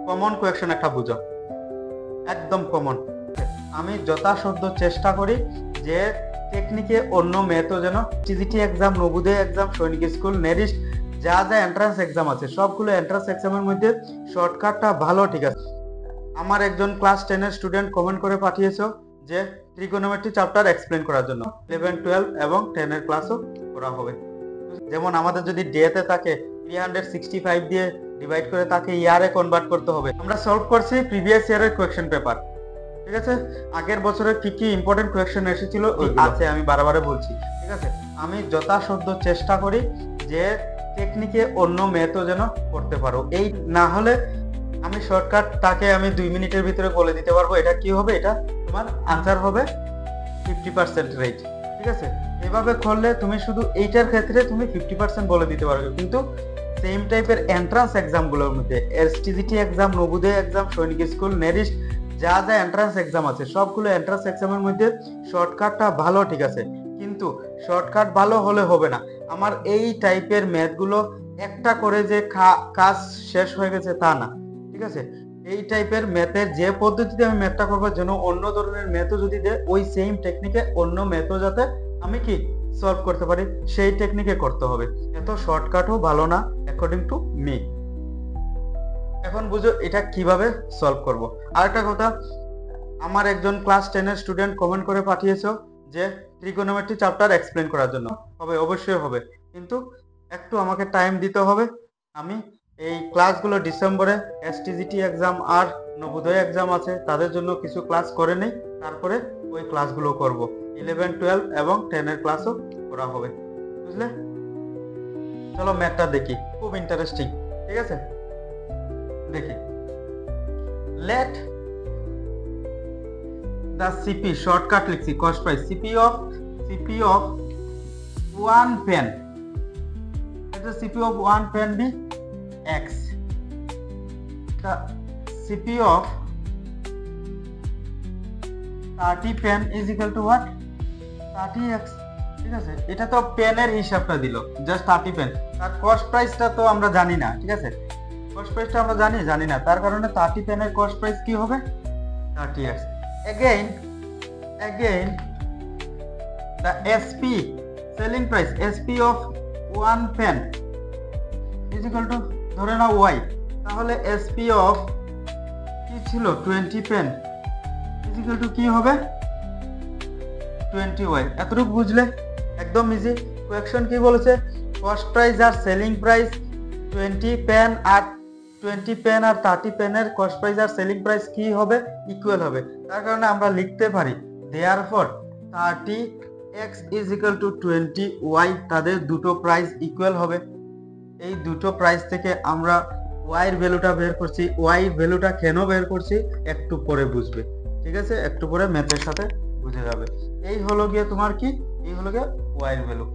Common question একটা বুঝো, একদম কমন। আমি যথাসাধ্য চেষ্টা করি যে টেকনিকে অন্য মেয়েতো যেন টিজিটি এক্সাম, নবোদয় এক্সাম, সৈনিক স্কুল, নেরিস্ট যা যা এন্ট্রান্স এক্সাম আছে সবগুলো এন্ট্রান্স এক্সামের মধ্যে শর্টকাটটা ভালো, ঠিক আছে। আমার একজন ক্লাস 10 এর স্টুডেন্ট কমেন্ট করে পাঠিয়েছো যে ট্রিগোনোমেট্রি চ্যাপ্টার এক্সপ্লেন করার জন্য 11, 12 এবং 10 এর ক্লাসও করা হবে। যেমন আমাদের যদি ডে তে থাকে 365 দিয়ে ডিভাইড করে তাকে ইয়ারে কনভার্ট করতে হবে। আমরা সলভ করছি প্রিভিয়াস ইয়ারের কোয়েকশন পেপার, ঠিক আছে। আগের বছরে কি কি ইম্পর্টেন্ট কোয়েকশন এসেছিল আছে আমি বারবার বলছি, ঠিক আছে। আমি যথাসাধ্য চেষ্টা করি যে টেকনিকে অন্য মেয়েতো যেন করতে পারো, এই না হলে আমি শর্টকাট তাকে আমি 2 মিনিটের ভিতরে বলে দিতে পারবো এটা কি হবে, এটা তোমার আনসার হবে 50% রেট, ঠিক আছে। এভাবে করলে তুমি শুধু এইটার ক্ষেত্রে তুমি 50% বলে দিতে পারবে, কিন্তু সেম টাইপের এন্ট্রান্স এক্সামগুলোর মধ্যে এসটিজিটি এক্সাম, নবোদয় এক্সাম, সৈনিক স্কুল, নেরিস্ট যা যা এন্ট্রান্স এক্সাম আছে সবগুলো এন্ট্রান্স এক্সামের মধ্যে শর্টকাটটা ভালো, ঠিক আছে। কিন্তু শর্টকাট ভালো হলে হবে না। আমার এই টাইপের ম্যাথগুলো একটা করে যে কাজ শেষ হয়ে গেছে তা না, ঠিক আছে। এই টাইপের ম্যাথের যে পদ্ধতিতে আমি ম্যাথটা করবো, যেন অন্য ধরনের ম্যাথও যদি দেয় ওই সেম টেকনিকে অন্য ম্যাথও যাতে আমি কি সলভ করতে পারি সেই টেকনিকে করতে হবে। এত শর্টকাটও ভালো না অ্যাকর্ডিং টু মি। এখন বুঝো এটা কিভাবে সলভ করব। আরেকটা কথা, আমার একজন ক্লাস 10 এর স্টুডেন্ট কমেন্ট করে পাঠিয়েছো যে ট্রিগোনোমেট্রি চ্যাপ্টার এক্সপ্লেন করার জন্য হবে, অবশ্যই হবে, কিন্তু একটু আমাকে টাইম দিতে হবে। আমি এই ক্লাসগুলো ডিসেম্বরে এসটিজিটি এক্সাম আর নবোদয় এক্সাম আছে তাদের জন্য কিছু ক্লাস করে নেই, তারপরে ওই ক্লাসগুলো করব। 11, 12 এবং 10 এর ক্লাসও করা হবে, বুঝলে। চলো ম্যাথটা দেখি, খুব ইন্টারেস্টিং, ঠিক আছে। দেখি, লেট the CP shortcut লিখছি cost price CP of one pen, let the CP of one pen be X, the CP of 30 pen is equal to what, 30x, ঠিক আছে। এটা তো পেনের হিসাবটা দিল, জাস্ট 30 পেন, তার কস্ট প্রাইসটা তো আমরা জানি না, ঠিক আছে। কস্ট প্রাইসটা আমরা জানি না, তার কারণে 30 পেনের কস্ট প্রাইস কি হবে, 30x। again the SP selling price, SP of one pen is equal to ধরে নাও y, তাহলে SP of কি ছিল 20 পেন is equal to কি হবে 20y। এতটুকু বুঝলে একদম ইজি। কোয়েকশন কি বলেছে, কস্ট প্রাইস আর সেলিং প্রাইস 20 পেন আর 30 পেনের কস্ট প্রাইস আর সেলিং প্রাইস কি হবে, ইকুয়াল হবে। তার কারণে আমরা লিখতে পারি therefore 30x is equal to 20y, তাদের দুটো প্রাইস ইকুয়াল হবে। এই দুটো প্রাইস থেকে আমরা y এর ভ্যালুটা বের করছি। y এর ভ্যালুটা কেন বের করছি একটু পরে বুঝবে, ঠিক আছে, একটু পরে ম্যাথের সাথে বুঝে যাবে। এই হলো গিয়ে তোমার কি, এই হলো গিয়ে y এর ভ্যালু,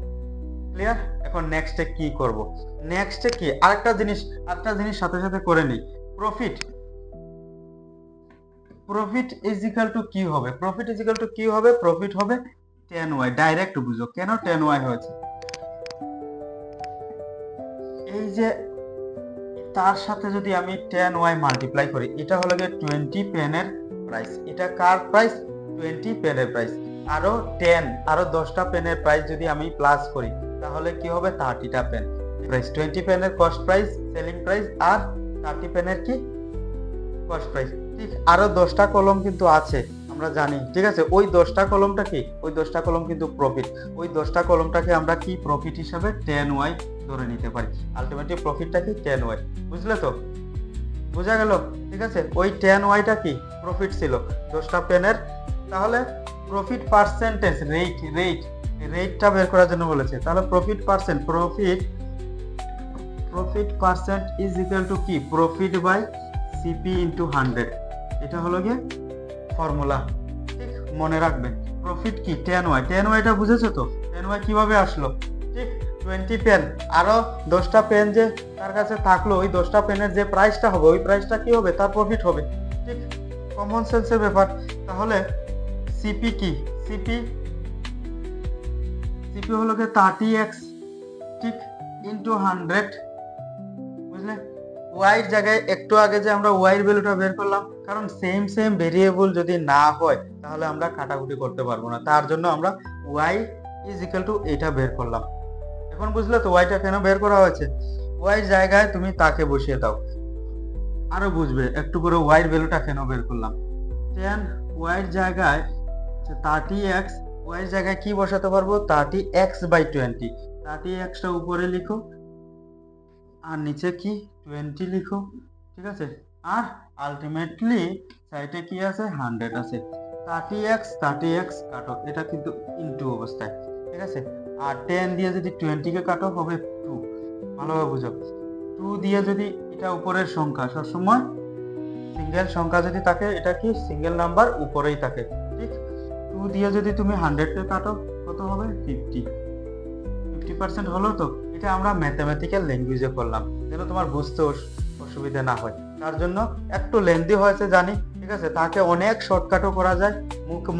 ক্লিয়ার। এখন নেক্সটে কি করব, নেক্সটে কি আরেকটা জিনিস সাথে সাথে করে নিই। প্রফিট ইজ ইকুয়াল টু কি হবে, প্রফিট হবে 10y। ডাইরেক্ট বুঝো কেন 10y হয়েছে, এই যে তার সাথে যদি আমি 10y মাল্টিপ্লাই করি, এটা হলো গিয়ে 20 পেনের প্রাইস, এটা কার প্রাইস, 20 পেনের প্রাইস, আরো 10টা পেনের প্রাইস যদি আমি প্লাস করি তাহলে কি হবে 30টা পেন প্রাইস। 20 পেনের কস্ট প্রাইস, সেলিং প্রাইস আর 30 পেনের কি কস্ট প্রাইস, ঠিক। আরো 10টা কলম কিন্তু আছে আমরা জানি, ঠিক আছে। ওই 10টা কলমটা কি, ওই 10টা কলম কিন্তু প্রফিট, ওই 10টা কলমটাকে আমরা কি প্রফিট হিসাবে 10y ধরে নিতে পারি। আলটিমেটলি প্রফিটটা কি 10y, বুঝলে তো, বোঝা গেল, ঠিক আছে। ওই 10yটা কি প্রফিট ছিল 10টা পেনের, তাহলে প্রফিট পার্সেন্টেজ রেটটা বের করার জন্য বলেছে। তাহলে profit percent is equal two কি, প্রফিট বাই সিপি ইনটু 100, এটা হলো গিয়ে ফর্মুলা, ঠিক, মনে রাখবেন। প্রফিট কি 10yটা বুঝেছো তো, 10y কিভাবে আসলো, ঠিক। 20 পেন আরো 10টা পেন যে তার কাছে থাকলো, ওই 10টা পেনের যে প্রাইসটা হবে ওই প্রাইসটা কি হবে, তার প্রফিট হবে, ঠিক। কমন সেন্সের ব্যাপার। তাহলে সিপি কি, সিপি হলো গিয়ে 30x, ঠিক, ইনটু 100, বুঝলে। ওয়াইয়ের জায়গায় একটু আগে যে আমরা ওয়াইয়ের ভ্যালুটা বের করলাম, কারণ সেম ভেরিয়েবল যদি না হয় তাহলে আমরা কাটাকুটি করতে পারবো না, তার জন্য আমরা ওয়াই ইজ ইকুয়াল টু এটা বের করলাম। এখন বুঝলে তো ওয়াইটা কেন বের করা হয়েছে? ওয়াইয়ের জায়গায় তুমি তাকে বসিয়ে দাও, আরো বুঝবে একটু করে ওয়াইয়ের ভ্যালুটা কেন বের করলাম। 10 ওয়াইয়ের জায়গায় 30x, ওয়াইয়ের জায়গায় কি বসাতে পারবো? 30x/20। 30xটা উপরে লিখো আর নিচে কি 20 লিখো, ঠিক আছে। আর আলটিমেটলি সাইডে কি আছে? 100 আছে। 30x কাটো, এটা কিন্তু ইনটু অবস্থায়, ঠিক আছে। আর 10 দিয়ে যদি 20 কে কাটো হবে 2, ভালোভাবে বুঝো। 2 দিয়ে যদি, এটা উপরের সংখ্যা, সবসময় সিঙ্গেল সংখ্যা যদি থাকে এটা কি সিঙ্গেল নাম্বার উপরেই থাকে, ঠিক। 2 দিয়ে যদি তুমি 100 কে কাটো কত হবে? 50% হলো তো। এটা আমরা ম্যাথমেটিক্যাল ল্যাঙ্গুয়েজে করলাম যেন তোমার বুঝতে অসুবিধা না হয়, তার জন্য একটু লেন্দি হয়েছে জানি, ঠিক আছে। তাকে অনেক শর্টকাটও করা যায়,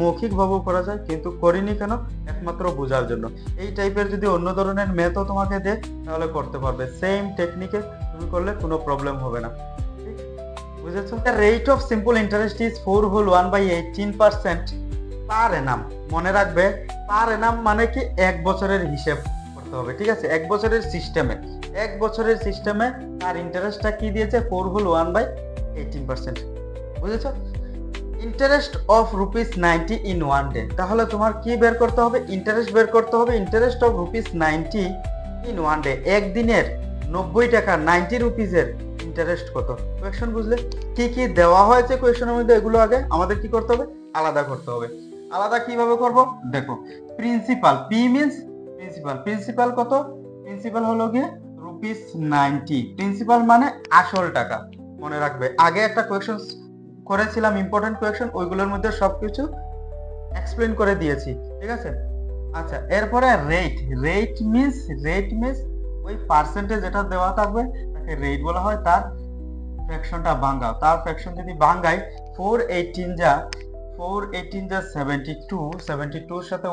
মৌখিক ভাবেও করা যায়, কিন্তু করিনি কেন? একমাত্র বোঝার জন্য। এই টাইপের যদি অন্য ধরনের ম্যাথও তোমাকে দেয় তাহলে করতে পারবে, সেম টেকনিকে তুমি করলে কোনো প্রবলেম হবে না, ঠিক বুঝেছো? The rate of simple interest is 4 whole 1/18% per annum. মনে রাখবে, পার এনাম মানে কি? এক বছরের হিসেব করতে হবে, ঠিক আছে। এক বছরের সিস্টেমে তার ইন্টারেস্টটা কি দিয়েছে? 4 হোল 1/18%, বুঝেছো? Interest of ₹90 in 1 day. তাহলে তোমার কি বের করতে হবে? ইন্টারেস্ট বের করতে হবে। ইন্টারেস্ট অফ ₹90 ইন 1 ডে, একদিনের 90 টাকা, 90 রুপিজের ইন্টারেস্ট কত? কোয়েশ্চন বুঝলে? কি কি দেওয়া হয়েছে কোয়েশ্চনের মধ্যে এগুলো আগে আমাদের কি করতে হবে? আলাদা করতে হবে। আলাদা কিভাবে করব? দেখো, প্রিন্সিপাল, পি মিন্স প্রিন্সিপাল কত? প্রিন্সিপাল হলো গিয়ে ₹90। প্রিন্সিপাল মানে আসল টাকা। মনে রাখবে, আগে একটা কোয়েশ্চন করেছিলাম, ইম্পর্টেন্ট কোয়েশ্চন, ওইগুলোর মধ্যে সবকিছু এক্সপ্লেন করে দিয়েছি, ঠিক আছে। আচ্ছা, এরপরে রেট মিন্স ওই পার্সেন্টেজ যেটা দেওয়া থাকবে তাকে রেট বলা হয়। তার ফ্র্যাকশনটা ভাঙাও, তার ফ্র্যাকশন যদি ভাঙাই, 418 যা 72 এর সাথে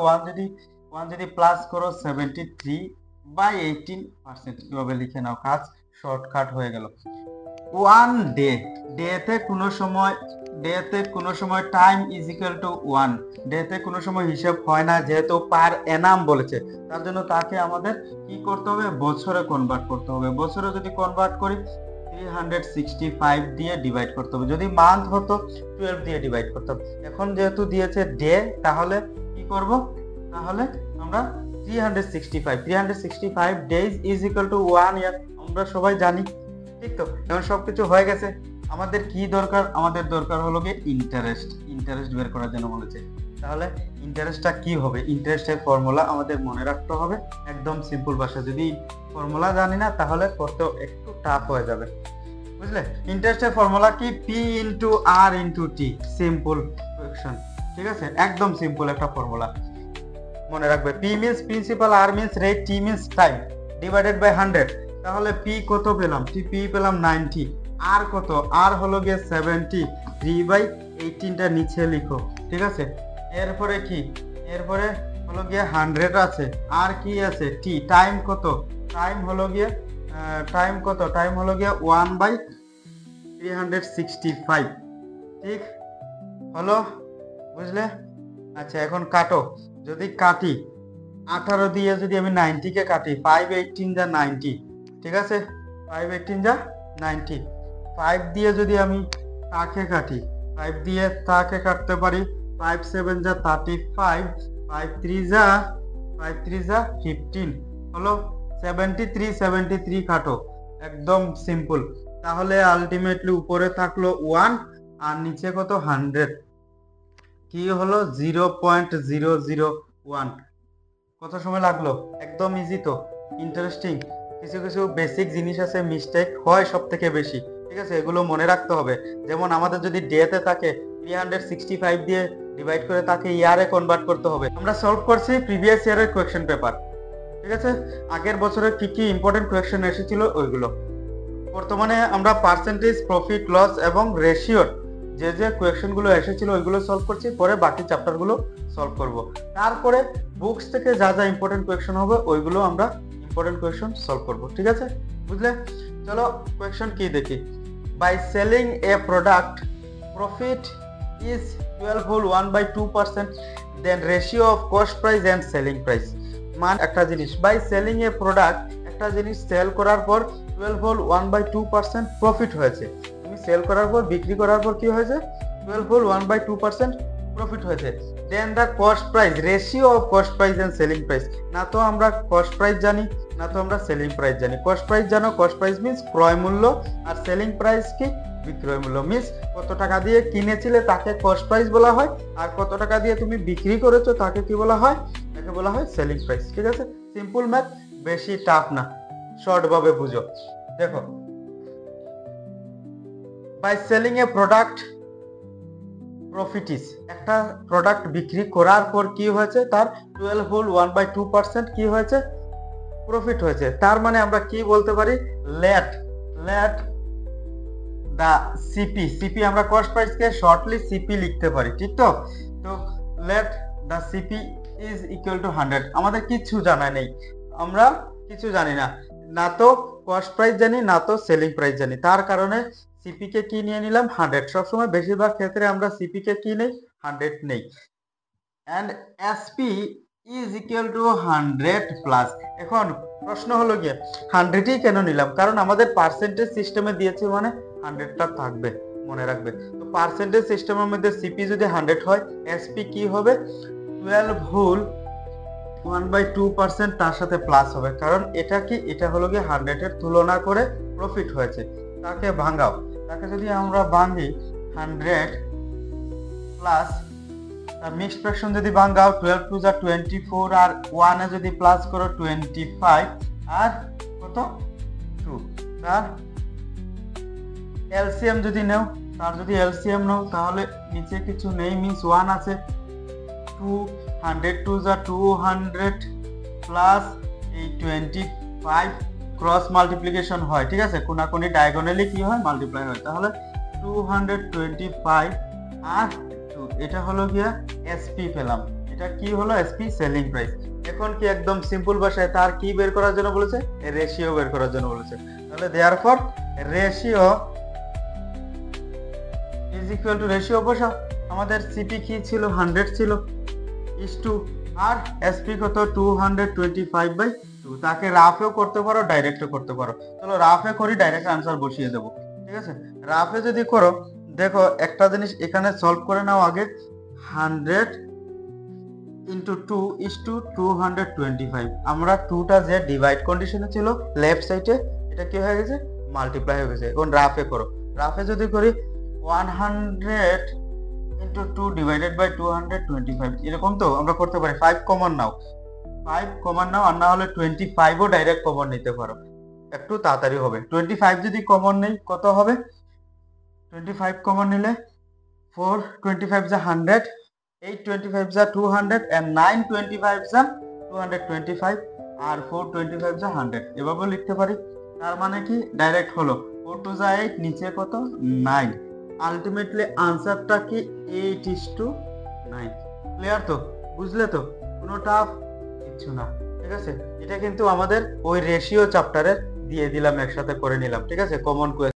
1 যদি প্লাস করো 73/18%, কিভাবে লিখে নাও, কাজ শর্টকাট হয়ে গেল। 1 ডে, ডেতে কোনো সময় টাইম ইজ ইকুয়াল টু 1, ডেতে কোনো সময় হিসাব হয় না, যেহেতু পার এনাম বলেছে, তার জন্য তাকে আমাদের কি করতে হবে? বছরে কনভার্ট করতে হবে। বছরে যদি কনভার্ট করি 365 দিয়ে ডিভাইড করতে হবে। যদি মান্থ হতো 12 দিয়ে ডিভাইড করতে হবে। এখন যেহেতু দিয়েছে ডে, তাহলে কি করব? তাহলে আমরা 365 ডেজ ইজ ইকুয়াল টু 1 ইয়ার, আমরা সবাই জানি, ঠিক তো। এখন সবকিছু হয়ে গেছে, আমাদের কি দরকার? আমাদের দরকার হলো গিয়ে ইন্টারেস্ট বের করার জন্য বলেছে। তাহলে ইন্টারেস্টটা কি হবে? ইন্টারেস্টের ফর্মুলা আমাদের মনে রাখতে হবে, একদম সিম্পল ভাষা। যদি ফর্মুলা জানি না তাহলে করতেও একটু টাফ হয়ে যাবে, বুঝলে? ইন্টারেস্টের ফর্মুলা কি? P into R into T, simple question, ঠিক আছে। একদম সিম্পল একটা ফর্মুলা মনে রাখবে। পি মিন্স প্রিন্সিপাল, আর means rate, T means time, divided by 100। তাহলে পি কত পেলাম? পি পেলাম 90। আর কত? আর হলো গিয়ে 73/18টা নিচে লিখো, ঠিক আছে। এরপরে কি? এরপরে হলো গিয়ে 100 আছে, আর কি আছে? টি। টাইম কত? টাইম হলো গিয়ে 1/365, ঠিক হলো, বুঝলে? আচ্ছা, এখন কাটো। যদি কাটি 18 দিয়ে যদি আমি 90 কে কাটি, 518 যা 90, ঠিক আছে। 518 যা 90। 5 দিয়ে যদি আমি তাকে কাটি, 5 দিয়ে তাকে কাটতে পারি, 57 যা 35, 53 যা 15 হলো 73 কাটো, একদম সিম্পল। তাহলে আলটিমেটলি উপরে থাকলো 1 আর নিচে কত? 100। কি হলো? 0.001। কত সময় লাগলো? একদম ইজি তো, ইন্টারেস্টিং। কিছু বেসিক জিনিস আছে, মিস্টেক হয় সব থেকে বেশি, ঠিক আছে। এগুলো মনে রাখতে হবে। যেমন আমাদের যদি ডেতে থাকে 365 দিয়ে ডিভাইড করে তাকে ইয়ারে কনভার্ট করতে হবে। আমরা সলভ করছি প্রিভিয়াস ইয়ারের কোয়েশ্চেন পেপার, ঠিক আছে। আগের বছরে কি কি ইম্পর্টেন্ট কোয়েশ্চেন এসেছিল ওইগুলো। বর্তমানে আমরা পার্সেন্টেজ, প্রফিট লস এবং রেশিওর যে কোয়েশ্চেন গুলো এসেছিল ওইগুলো সলভ করছি, পরে বাকি চ্যাপ্টার গুলো সলভ করব। তারপরে বুকস থেকে যা ইম্পর্টেন্ট কোয়েশ্চেন হবে ওইগুলো আমরা ইম্পর্টেন্ট কোয়েশ্চন সলভ করব, ঠিক আছে? বুঝলে? চলো কোয়েশ্চন কি দেখি। By selling a product profit is 12 whole 1/2%, then ratio of cost price and selling price. মান একটা জিনিস বাই সেলিং এ প্রোডাক্ট, একটা জিনিস সেল করার পর 12 হোল 1/2% প্রফিট হয়েছে। তুমি সেল করার পর, বিক্রি করার পর কি হয়েছে? 12 হোল 1/2% প্রফিট হয়েছে। Then the cost price, ratio of cost price and selling price. না তো আমরা কস্ট প্রাইস জানি, না তো আমরা সেলিং প্রাইস জানি। কস্ট প্রাইস জানো, কস্ট প্রাইস মিন্স ক্রয় মূল্য, আর সেলিং প্রাইস কি? বিক্রয় মূল্য। মিন্স কত টাকা দিয়ে কিনেছিলে তাকে কস্ট প্রাইস বলা হয়, আর কত টাকা দিয়ে তুমি বিক্রি করেছো তাকে কি বলা হয়? তাকে বলা হয় সেলিং প্রাইস, ঠিক আছে? সিম্পল ম্যাথ, বেশি টাফ না, শর্ট ভাবে বুঝো। দেখো, by selling a product profit is, একটা প্রোডাক্ট বিক্রি করার পর কি হয়েছে? তার 12 হোল 1/2% কি হয়েছে? প্রফিট হয়েছে। তার মানে আমরা কি বলতে পারি? লেট দা সিপি, আমরা কস্ট প্রাইস কে শর্টলি সিপি লিখতে পারি, ঠিক তো? তো let the CP is equal to 100। আমাদের কিছু জানা নেই, আমরা কিছু জানি না, না তো কস্ট প্রাইস জানি, না তো সেলিং প্রাইস জানি। তার কারণে সিপি কে কি নিয়ে নিলাম? 100। সবসময় বেশিরভাগ ক্ষেত্রে আমরা সিপি কে কি নেই? 100 নেই। And SP is equal to 100 plus. এখন প্রশ্ন হলো গিয়ে 100ই কেন নিলাম? কারণ আমাদের পার্সেন্টেজ সিস্টেমে দিয়েছে, মানে 100টা থাকবে, মনে রাখবে। তো পার্সেন্টেজ সিস্টেমের মধ্যে সিপি যদি 100 হয়, এসপি কি হবে? 12 হোল 1/2% তার সাথে প্লাস হবে। কারণ এটা কি? এটা হলো গিয়ে 100 এর তুলনা করে প্রফিট হয়েছে। তাকে ভাঙাও, তাকে যদি আমরা ভাঙি 100 প্লাস মিক্সড ফ্র্যাকশন যদি ভাঙাও 12 টু যা 24, আর 1 এ যদি প্লাস করো 25, আর কত 2। তার এলসিএম যদি নাও, তার যদি এলসিএম নাও তাহলে নিচে কিছু নেই, মিন্স 1 আছে। 200 টু যা 200 প্লাস এই 25 ক্রস মাল্টিপ্লিকেশন হয়, ঠিক আছে? কোনাকুনি ডায়াগোনালি কি হয়? মাল্টিপ্লাই হয়। তাহলে 225 আর 2, এটা হলো গিয়া এসপি পেলাম। এটা কি হলো? SP, selling price. এখন কি একদম সিম্পল ভাষায় তার কি বের করার জন্য বলেছে? রেশিও বের করার জন্য বলেছে। তাহলে therefore ratio is equal two, ratio বসাও। আমাদের সিপি কি ছিল? 100 ছিল, ইজ টু, আর এসপি কত? 225/2। তাকে রাফেও করতে পারো, ডাইরেক্টও করতে পারো। চলো রাফে করি, ডাইরেক্ট আনসার বসিয়ে দেবো, ঠিক আছে? রাফে যদি করো, দেখো একটা জিনিস এখানে সলভ করে নাও আগে। 100 ইন্টু 2 ইজ টু 225। আমরা 2টা যে ডিভাইড কন্ডিশনে ছিল লেফট সাইডে, এটা কি হয়ে গেছে? মাল্টিপ্লাই হয়ে গেছে। এখন রাফে করো, রাফে যদি করি 100 ইন্টু 2 ডিভাইডেড বাই 225, এরকম তো আমরা করতে পারি। 5 কমন নাও, 5 কমন নাও, আর না হলে 25ও ডাইরেক্ট কমন নিতে পারো, একটু তাড়াতাড়ি হবে। 25 যদি কমন নেই কত হবে? 25 কমন নিলে 4 25 যা 100, 8 25 যা 200, and 9 25 যা 225, আর 4 25 যা 100, এভাবে লিখতে পারি। তার মানে কি? ডাইরেক্ট হলো 4 2 যা 8, নিচে কত? 9। আলটিমেটলি আনসারটা কি? 8:9। ক্লিয়ার তো? বুঝলে তো? কোনো টাফ কিছু না, ঠিক আছে? এটা কিন্তু আমাদের ওই রেশিও চ্যাপ্টারে দিয়ে দিলাম, একসাথে করে নিলাম, ঠিক আছে? কমন